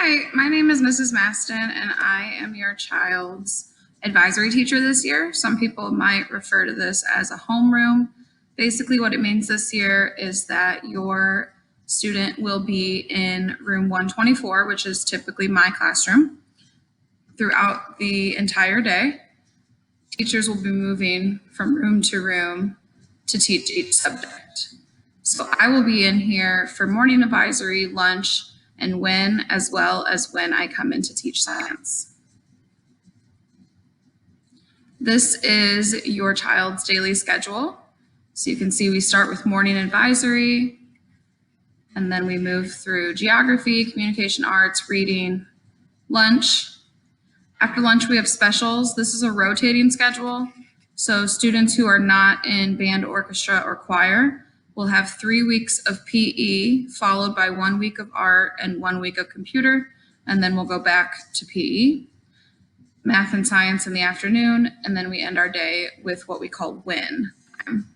Hi, my name is Mrs. Maston, and I am your child's advisory teacher this year. Some people might refer to this as a homeroom. Basically, what it means this year is that your student will be in room 124, which is typically my classroom, throughout the entire day. Teachers will be moving from room to room to teach each subject. So I will be in here for morning advisory, lunch, and when, as well as when I come in to teach science. This is your child's daily schedule. So you can see we start with morning advisory, and then we move through geography, communication arts, reading, lunch. After lunch, we have specials. This is a rotating schedule. So students who are not in band, orchestra, or choir will have 3 weeks of PE, followed by 1 week of art and 1 week of computer, and then we'll go back to PE. Math and science in the afternoon, and then we end our day with what we call win time.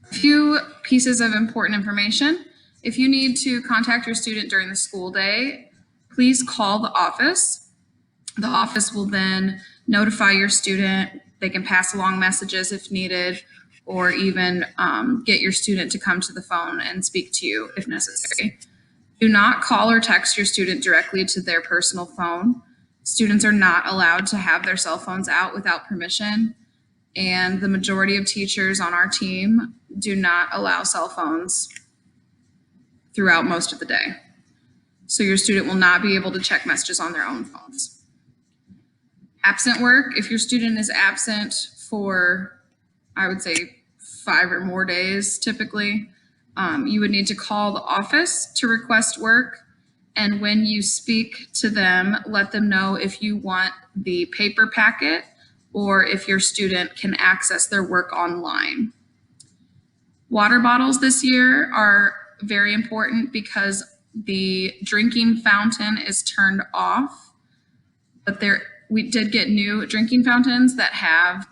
A few pieces of important information. If you need to contact your student during the school day, please call the office. The office will then notify your student. They can pass along messages if needed, or even get your student to come to the phone and speak to you if necessary. Do not call or text your student directly to their personal phone. Students are not allowed to have their cell phones out without permission, and the majority of teachers on our team do not allow cell phones throughout most of the day. So your student will not be able to check messages on their own phones. Absent work, if your student is absent for, I would say, 5 or more days typically, you would need to call the office to request work. And when you speak to them, let them know if you want the paper packet or if your student can access their work online. Water bottles this year are very important because the drinking fountain is turned off, but we did get new drinking fountains that have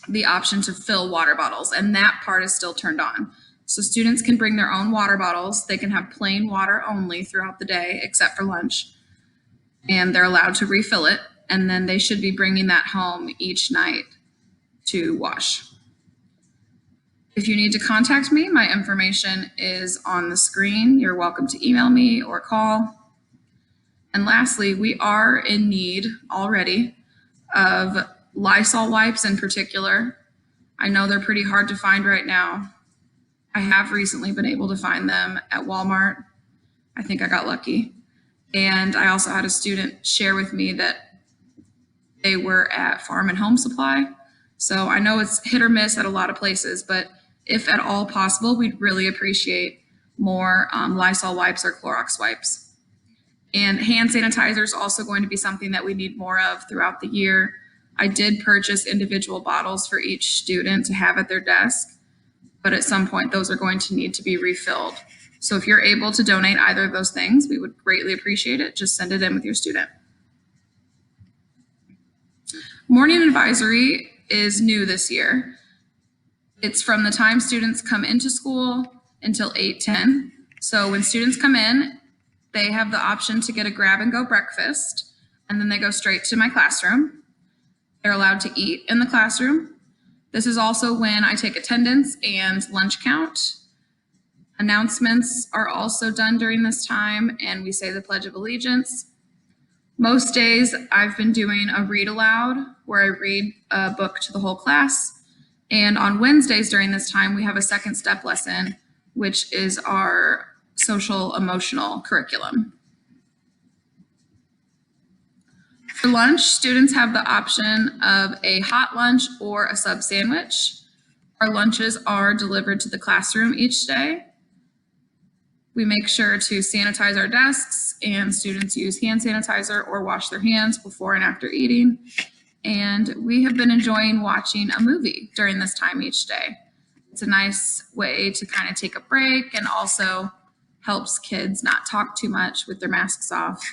the option to fill water bottles, and that part is still turned on. So students can bring their own water bottles. They can have plain water only throughout the day, except for lunch, and they're allowed to refill it, and then they should be bringing that home each night to wash. If you need to contact me, my information is on the screen. You're welcome to email me or call. And lastly, we are in need already of Lysol wipes in particular. I know they're pretty hard to find right now. I have recently been able to find them at Walmart. I think I got lucky. And I also had a student share with me that they were at Farm and Home Supply. So I know it's hit or miss at a lot of places, but if at all possible, we'd really appreciate more Lysol wipes or Clorox wipes. And hand sanitizer is also going to be something that we need more of throughout the year. I did purchase individual bottles for each student to have at their desk, but at some point those are going to need to be refilled. So if you're able to donate either of those things, we would greatly appreciate it. Just send it in with your student. Morning advisory is new this year. It's from the time students come into school until 8:10. So when students come in, they have the option to get a grab and go breakfast, and then they go straight to my classroom. They're allowed to eat in the classroom. This is also when I take attendance and lunch count. Announcements are also done during this time, and we say the Pledge of Allegiance. Most days I've been doing a read aloud where I read a book to the whole class. And on Wednesdays during this time, we have a second step lesson, which is our social emotional curriculum. For lunch, students have the option of a hot lunch or a sub sandwich. Our lunches are delivered to the classroom each day. We make sure to sanitize our desks, and students use hand sanitizer or wash their hands before and after eating. And we have been enjoying watching a movie during this time each day. It's a nice way to kind of take a break, and also helps kids not talk too much with their masks off,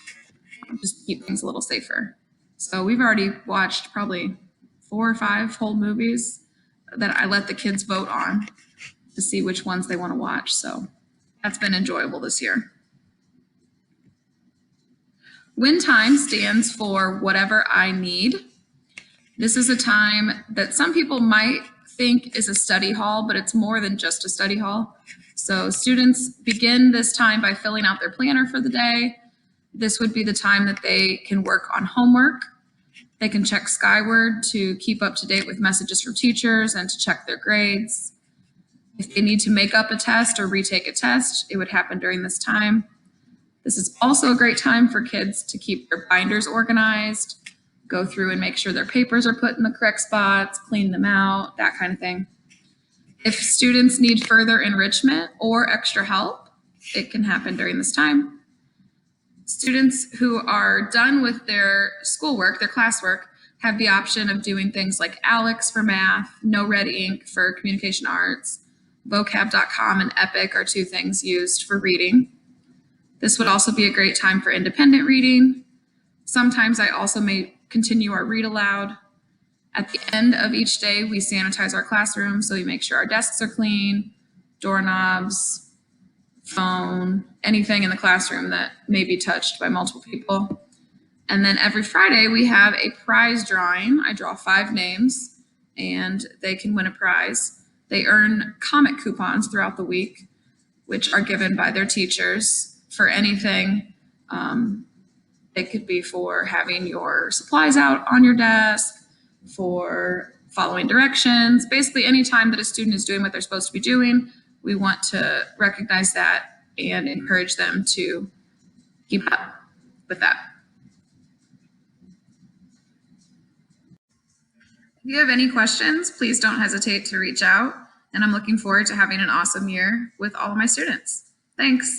just keep things a little safer. So we've already watched probably 4 or 5 whole movies that I let the kids vote on to see which ones they want to watch. So that's been enjoyable this year. Win time stands for whatever I need. This is a time that some people might think is a study hall, but it's more than just a study hall. So students begin this time by filling out their planner for the day. This would be the time that they can work on homework. They can check Skyward to keep up to date with messages from teachers and to check their grades. If they need to make up a test or retake a test, it would happen during this time. This is also a great time for kids to keep their binders organized, go through and make sure their papers are put in the correct spots, clean them out, that kind of thing. If students need further enrichment or extra help, it can happen during this time. Students who are done with their schoolwork, their classwork, have the option of doing things like Alex for math, No Red Ink for communication arts, vocab.com and Epic are two things used for reading. This would also be a great time for independent reading. Sometimes I also may continue our read aloud. At the end of each day, we sanitize our classroom, so we make sure our desks are clean, doorknobs, phone, anything in the classroom that may be touched by multiple people. And then every Friday, we have a prize drawing. I draw 5 names, and they can win a prize. They earn comic coupons throughout the week, which are given by their teachers for anything. It could be for having your supplies out on your desk, for following directions. Basically, any time that a student is doing what they're supposed to be doing, we want to recognize that and encourage them to keep up with that. If you have any questions, please don't hesitate to reach out. And I'm looking forward to having an awesome year with all of my students. Thanks.